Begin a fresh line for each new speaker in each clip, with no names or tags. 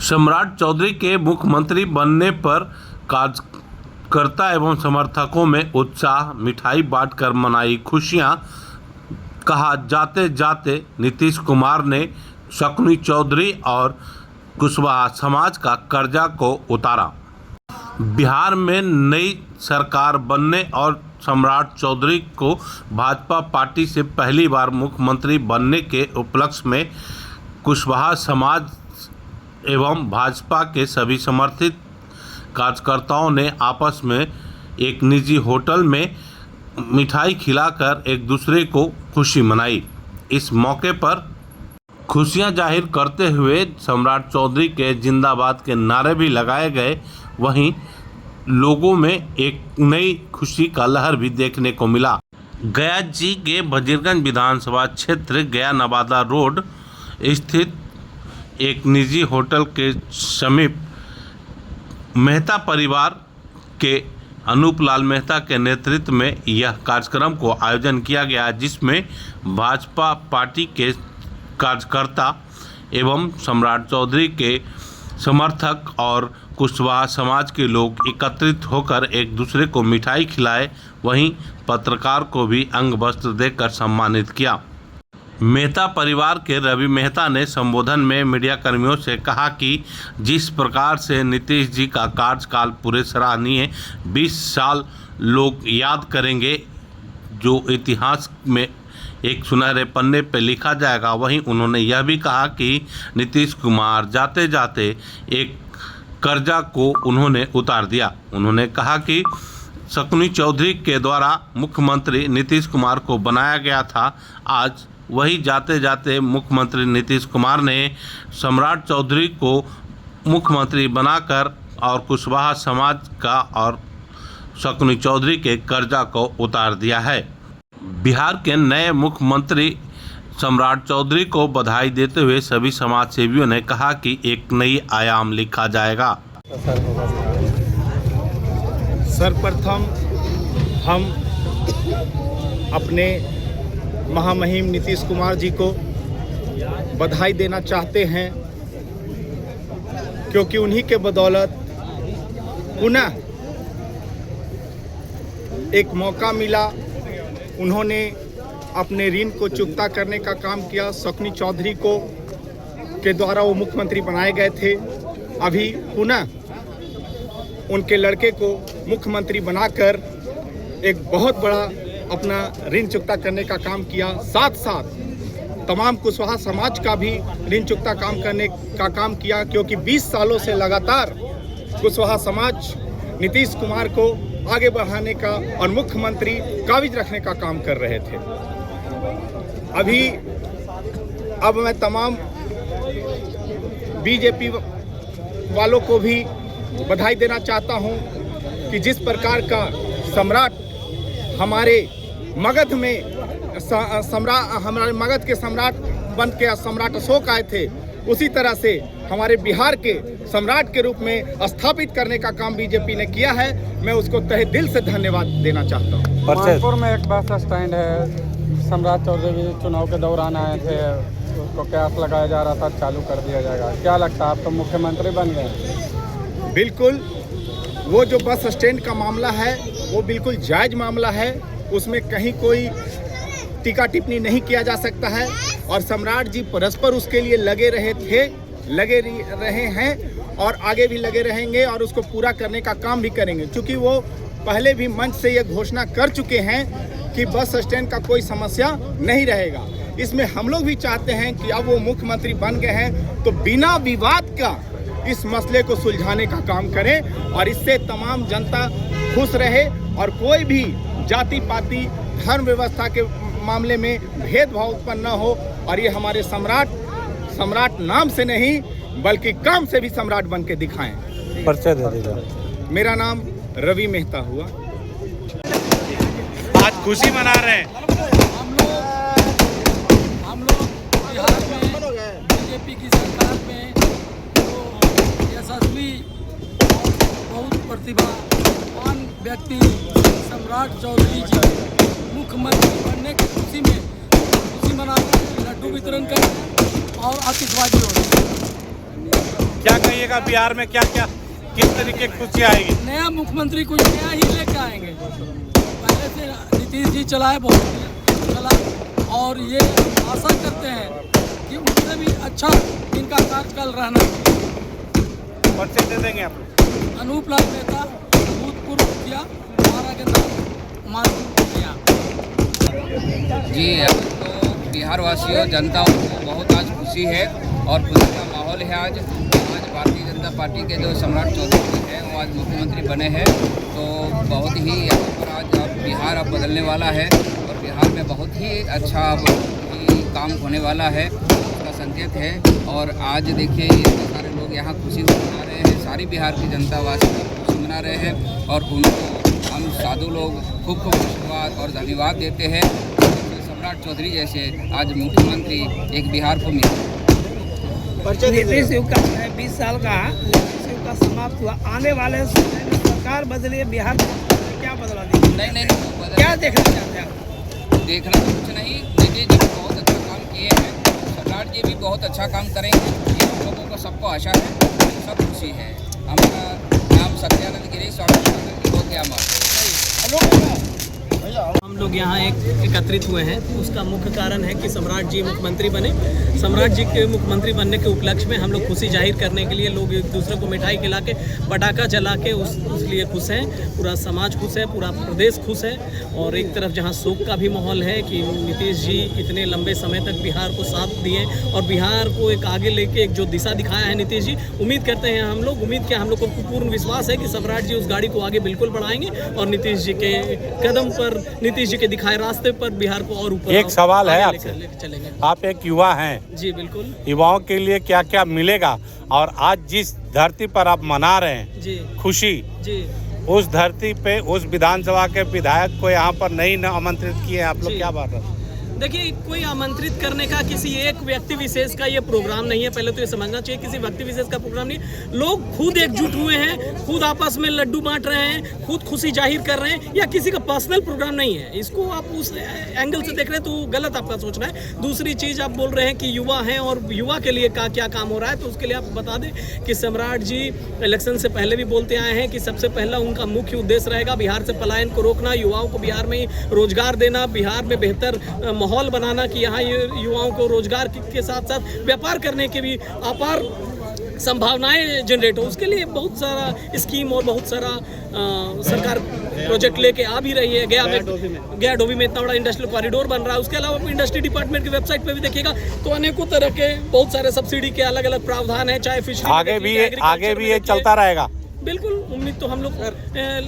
सम्राट चौधरी के मुख्यमंत्री बनने पर कार्यकर्ता एवं समर्थकों में उत्साह, मिठाई बांटकर मनाई खुशियां। कहा जाते जाते नीतीश कुमार ने शकुनी चौधरी और कुशवाहा समाज का कर्जा को उतारा। बिहार में नई सरकार बनने और सम्राट चौधरी को भाजपा पार्टी से पहली बार मुख्यमंत्री बनने के उपलक्ष्य में कुशवाहा समाज एवं भाजपा के सभी समर्थित कार्यकर्ताओं ने आपस में एक निजी होटल में मिठाई खिलाकर एक दूसरे को खुशी मनाई। इस मौके पर खुशियां जाहिर करते हुए सम्राट चौधरी के जिंदाबाद के नारे भी लगाए गए। वहीं लोगों में एक नई खुशी का लहर भी देखने को मिला। गया जी के वजीरगंज विधानसभा क्षेत्र गया नवादा रोड स्थित एक निजी होटल के समीप मेहता परिवार के अनूप लाल मेहता के नेतृत्व में यह कार्यक्रम को आयोजन किया गया, जिसमें भाजपा पार्टी के कार्यकर्ता एवं सम्राट चौधरी के समर्थक और कुशवाहा समाज के लोग एकत्रित होकर एक दूसरे को मिठाई खिलाए। वहीं पत्रकार को भी अंग वस्त्र देकर सम्मानित किया। मेहता परिवार के रवि मेहता ने संबोधन में मीडिया कर्मियों से कहा कि जिस प्रकार से नीतीश जी का कार्यकाल पूरे सराहनीय 20 साल लोग याद करेंगे, जो इतिहास में एक सुनहरे पन्ने पर लिखा जाएगा। वहीं उन्होंने यह भी कहा कि नीतीश कुमार जाते जाते एक कर्जा को उन्होंने उतार दिया। उन्होंने कहा कि शकुनी चौधरी के द्वारा मुख्यमंत्री नीतीश कुमार को बनाया गया था, आज वही जाते जाते मुख्यमंत्री नीतीश कुमार ने सम्राट चौधरी को मुख्यमंत्री बनाकर और कुशवाहा समाज का और शकुनी चौधरी के कर्जा को उतार दिया है। बिहार के नए मुख्यमंत्री सम्राट चौधरी को बधाई देते हुए सभी समाज सेवियों ने कहा कि एक नई आयाम लिखा जाएगा।
सर्वप्रथम हम अपने महामहिम नीतीश कुमार जी को बधाई देना चाहते हैं, क्योंकि उन्हीं के बदौलत पुनः एक मौका मिला। उन्होंने अपने ऋण को चुकता करने का काम किया। शकुनी चौधरी को के द्वारा वो मुख्यमंत्री बनाए गए थे, अभी पुनः उनके लड़के को मुख्यमंत्री बनाकर एक बहुत बड़ा अपना ऋण चुकता करने का काम किया। साथ साथ तमाम कुशवाहा समाज का भी ऋण चुकता काम करने का काम किया, क्योंकि 20 सालों से लगातार कुशवाहा समाज नीतीश कुमार को आगे बढ़ाने का और मुख्यमंत्री काबिज रखने का काम कर रहे थे। अब मैं तमाम बीजेपी वालों को भी बधाई देना चाहता हूं कि जिस प्रकार का सम्राट हमारे मगध में हमारे मगध के सम्राट बन के सम्राट अशोक आए थे, उसी तरह से हमारे बिहार के सम्राट के रूप में स्थापित करने का काम बीजेपी ने किया है। मैं उसको तहे दिल से धन्यवाद देना चाहता हूँ।
कानपुर में एक बस स्टैंड है, सम्राट चौधरी भी चुनाव के दौरान आए थे, उसको कैश लगाया जा रहा था, चालू कर दिया जाएगा। क्या लगता है, आप तो मुख्यमंत्री बन गए?
बिल्कुल, वो जो बस स्टैंड का मामला है वो बिल्कुल जायज़ मामला है, उसमें कहीं कोई टीका टिप्पणी नहीं किया जा सकता है। और सम्राट जी परस्पर उसके लिए लगे रहे हैं और आगे भी लगे रहेंगे और उसको पूरा करने का काम भी करेंगे, क्योंकि वो पहले भी मंच से ये घोषणा कर चुके हैं कि बस स्टैंड का कोई समस्या नहीं रहेगा। इसमें हम लोग भी चाहते हैं कि अब वो मुख्यमंत्री बन गए हैं तो बिना विवाद का इस मसले को सुलझाने का काम करें और इससे तमाम जनता खुश रहे और कोई भी जाति पाति धर्म व्यवस्था के मामले में भेदभाव उत्पन्न न हो। और ये हमारे सम्राट नाम से नहीं बल्कि काम से भी सम्राट बन के दिखाएं।
परिचय दे दीजिए।
मेरा नाम रवि मेहता हुआ।
आज खुशी मना रहे हैं
हम लोग बिहार में बीजेपी की सरकार में तो यशस्वी बहुत प्रतिभावान व्यक्ति सम्राट चौधरी जी मुख्यमंत्री बनने की खुशी मनाते हैं, लड्डू वितरण करें और आतिशबाजी हो रही है।
क्या कहिएगा बिहार में क्या क्या किस तरीके की खुशी आएगी?
नया मुख्यमंत्री कुछ नया ही लेके आएंगे। पहले से नीतीश जी चलाए बहुत चला, और ये आशा करते हैं कि उनसे भी अच्छा इनका कार्यकाल रहना चाहिए।
पर्चे दे देंगे आप?
अनूप लाल मेहता, भूतपूर्व मुखिया, हमारा के नाम मानसून किया।
जी, अब तो बिहार वासियों जनता को बहुत आज खुशी है और खुशी का माहौल है। आज भारतीय जनता पार्टी के जो सम्राट चौधरी हैं वो आज मुख्यमंत्री बने हैं, तो बहुत ही यहाँ पर आज अब बिहार अब बदलने वाला है और बिहार में बहुत ही अच्छा अब ही काम होने वाला है, उसका संकेत है। और आज देखिए इतने सारे लोग यहाँ खुशी मना रहे हैं, सारी बिहार की जनता वासी खुशी मना रहे हैं और उनको हम साधु लोग खूब खूब आशीर्वाद और धन्यवाद देते हैं। सम्राट चौधरी जैसे आज मुख्यमंत्री एक बिहार को मिले।
नीतीश युग का 20 साल का नीतीश युग का समाप्त हुआ, आने वाले समय में सरकार बदली, बिहार क्या बदला दी?
नहीं
क्या देखना चाहते हैं आप?
देखना तो कुछ नहीं, नीतीश जी बहुत अच्छा काम किए हैं, सम्राट जी भी बहुत अच्छा काम करेंगे, ये हम लोगों को सबको आशा है, सब खुशी है। हमारा नाम सत्यानंद गिरी, स्वामी हो गया
हम लोग यहाँ एकत्रित हुए हैं, उसका मुख्य कारण है कि सम्राट जी मुख्यमंत्री बने। सम्राट जी के मुख्यमंत्री बनने के उपलक्ष्य में हम लोग खुशी जाहिर करने के लिए लोग एक दूसरे को मिठाई खिला के पटाखा जला के उस लिए खुश हैं। पूरा समाज खुश है, पूरा प्रदेश खुश है। और एक तरफ जहाँ शोक का भी माहौल है कि नीतीश जी इतने लंबे समय तक बिहार को साथ दिए और बिहार को एक आगे लेके एक जो दिशा दिखाया है नीतीश जी, उम्मीद करते हैं हम लोग को पूर्ण विश्वास है कि सम्राट जी उस गाड़ी को आगे बिल्कुल बढ़ाएंगे और नीतीश जी के कदम पर, नीतीश जी के दिखाए रास्ते पर बिहार को और ऊपर
एक सवाल है आपसे,
चलेंगे।
आप एक युवा हैं,
जी बिल्कुल।
युवाओं के लिए क्या क्या मिलेगा और आज जिस धरती पर आप मना रहे हैं
जी
खुशी,
जी
उस धरती पे उस विधानसभा के विधायक को यहाँ पर नहीं न आमंत्रित किए आप लोग,
जी।
क्या बात है?
देखिए, कोई आमंत्रित करने का किसी एक व्यक्ति विशेष का ये प्रोग्राम नहीं है, पहले तो ये समझना चाहिए। किसी व्यक्ति विशेष का प्रोग्राम नहीं, लोग खुद एकजुट हुए हैं, खुद आपस में लड्डू बांट रहे हैं, खुद खुशी जाहिर कर रहे हैं, या किसी का पर्सनल प्रोग्राम नहीं है। इसको आप उस एंगल से देख रहे हैं तो गलत आपका सोचना है। दूसरी चीज़, आप बोल रहे हैं कि युवा हैं और युवा के लिए क्या काम हो रहा है, तो उसके लिए आप बता दें कि सम्राट जी इलेक्शन से पहले भी बोलते आए हैं कि सबसे पहला उनका मुख्य उद्देश्य रहेगा बिहार से पलायन को रोकना, युवाओं को बिहार में रोजगार देना, बिहार में बेहतर माहौल बनाना कि यहाँ युवाओं को रोजगार के साथ साथ व्यापार करने के भी अपार संभावनाएं जनरेट हो। उसके लिए बहुत सारा स्कीम और बहुत सारा सरकार प्रोजेक्ट लेके आ भी रही है। गया डोभी में इतना बड़ा इंडस्ट्रियल कॉरिडोर बन रहा है। उसके अलावा इंडस्ट्री डिपार्टमेंट की वेबसाइट पे भी देखिएगा तो अनेकों तरह के बहुत सारे सब्सिडी के अलग अलग प्रावधान है, चाहे फिशरी
आगे भी ये चलता रहेगा।
बिल्कुल, उम्मीद तो हम लोग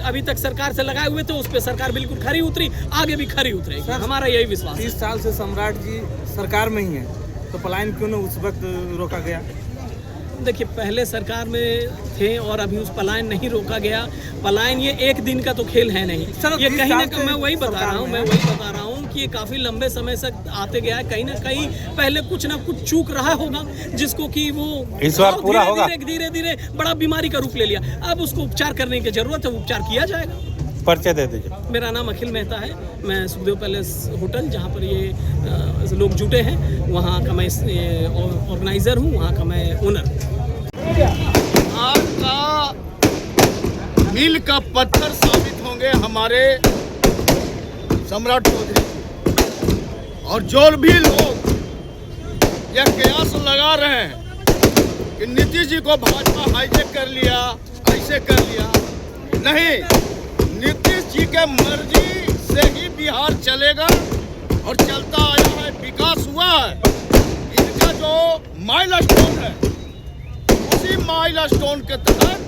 अभी तक सरकार से लगाए हुए थे, उस पर सरकार बिल्कुल खरी उतरी, आगे भी खरी उतरेगी, हमारा यही विश्वास है।
30 साल से सम्राट जी सरकार में ही है, तो पलायन क्यों न उस वक्त रोका गया?
देखिए, पहले सरकार में थे और अभी उस पलायन नहीं रोका गया। पलायन ये एक दिन का तो खेल है नहीं, ये कहीं ना कहीं मैं वही बता रहा हूँ कि ये काफ़ी लंबे समय से आते गया है। कहीं ना कहीं पहले कुछ ना कुछ चूक रहा होगा, जिसको कि वो
इस बार पूरा होगा।
धीरे धीरे बड़ा बीमारी का रूप ले लिया। अब उसको उपचार करने की जरूरत है, उपचार किया जाएगा।
परिचय दे दीजिए।
मेरा नाम अखिल मेहता है, मैं सुखदेव पैलेस होटल जहाँ पर ये लोग जुटे हैं वहाँ का मैं ऑर्गेनाइज़र हूँ, वहाँ का मैं ओनर।
आज का मील का पत्थर साबित होंगे हमारे सम्राट चौधरी, और जो भी लोग यह कयास लगा रहे हैं कि नीतीश जी को भाजपा हाईजेक कर लिया, ऐसे कर लिया, नहीं, नीतीश जी के मर्जी से ही बिहार चलेगा और चलता आया है, विकास हुआ है। इनका जो माइलस्टोन है, उसी माइलस्टोन के तहत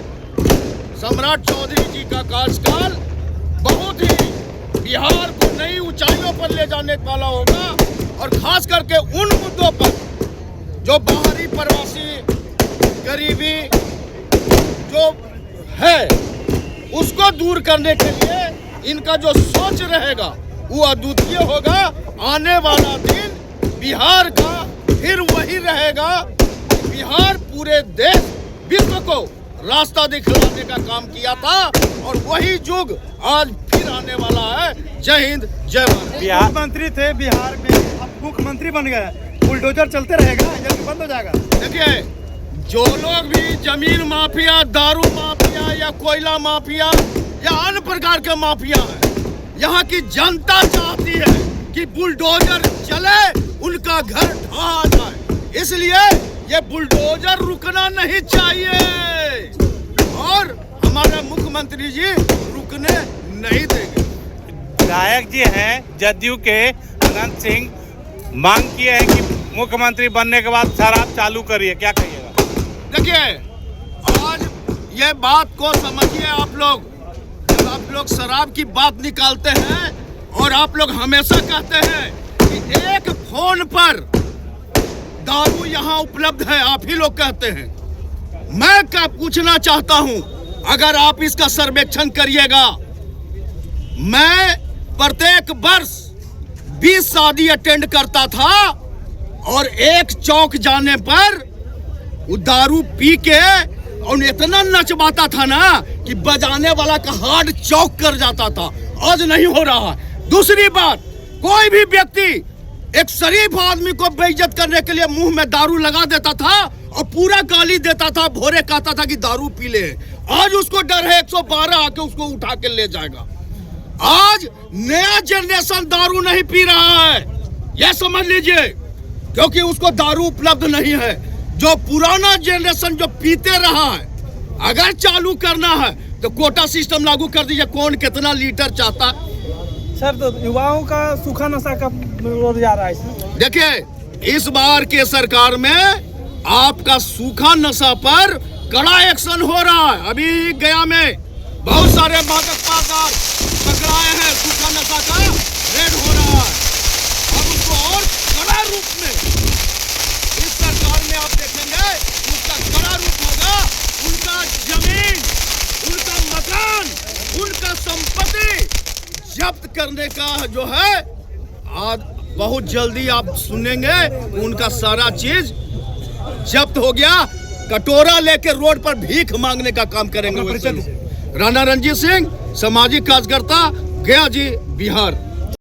सम्राट चौधरी जी का कार्यकाल बहुत ही बिहार को नई ऊंचाइयों पर ले जाने वाला होगा, और खास करके उन मुद्दों पर जो बाहरी प्रवासी गरीबी जो है उसको दूर करने के लिए इनका जो सोच रहेगा वो अद्वितीय होगा। आने वाला दिन बिहार का फिर वही रहेगा। बिहार पूरे देश विश्व को रास्ता दिखलाने का काम किया था, और वही युग आज फिर आने वाला है। जय हिंद, जय भारत।
मुख्यमंत्री थे बिहार में, अब मुख्यमंत्री बन गए, बुलडोजर चलते रहेगा या बंद हो जाएगा?
देखिए, जो लोग भी जमीन माफिया, दारू माफिया या कोयला माफिया या अन्य प्रकार के माफिया है, यहाँ की जनता चाहती है कि बुलडोजर चले, उनका घर ढहा जाए। इसलिए ये बुलडोजर रुकना नहीं चाहिए और हमारे मुख्यमंत्री जी रुकने नहीं देंगे।
विधायक जी हैं जदयू के अनंत सिंह, मांग किए हैं कि मुख्यमंत्री बनने के बाद शराब चालू करिए, क्या कहिएगा?
देखिए, आज ये बात को समझिए आप लोग, जब आप लोग शराब की बात निकालते हैं और आप लोग हमेशा कहते हैं कि एक फोन पर दारू यहाँ उपलब्ध है, आप ही लोग कहते हैं। मैं क्या पूछना चाहता हूँ, अगर आप इसका सर्वेक्षण करिएगा, मैं प्रत्येक वर्ष 20 शादी अटेंड करता था और एक चौक जाने पर वो दारू पी के और इतना नचवाता था ना कि बजाने वाला का हार्ट चौक कर जाता था। आज नहीं हो रहा है। दूसरी बात, कोई भी व्यक्ति एक शरीफ आदमी को बेइज्जत करने के लिए मुंह में दारू लगा देता था और पूरा गाली देता था, भोरे कहता था कि दारू पी ले। आज उसको डर है 112 आके उसको उठा के ले जाएगा। आज नया जनरेशन दारू नहीं पी रहा है, यह समझ लीजिए, क्योंकि उसको दारू उपलब्ध नहीं है। जो पुराना जनरेशन जो पीते रहा है, अगर चालू करना है तो कोटा सिस्टम लागू कर दीजिए, कौन कितना लीटर चाहता।
सर, तो युवाओं का सूखा नशा कब रोक जा रहा है इसमें?
देखिए, इस बार के सरकार में आपका सूखा नशा पर कड़ा एक्शन हो रहा है। अभी गया में बहुत सारे मादक पदार्थ पकड़ाए हैं, सूखा नशा का रेड हो रहा है। अब उसको और कड़ा रूप में इस सरकार में आप देखेंगे, उसका कड़ा रूप होगा। उनका जमीन, उनका मकान, उनका संपत्ति जब्त करने का जो है, आज बहुत जल्दी आप सुनेंगे उनका सारा चीज जब्त हो गया। कटोरा लेके रोड पर भीख मांगने का काम करेंगे। राणा रणजीत सिंह, सामाजिक कार्यकर्ता, गया जी, बिहार।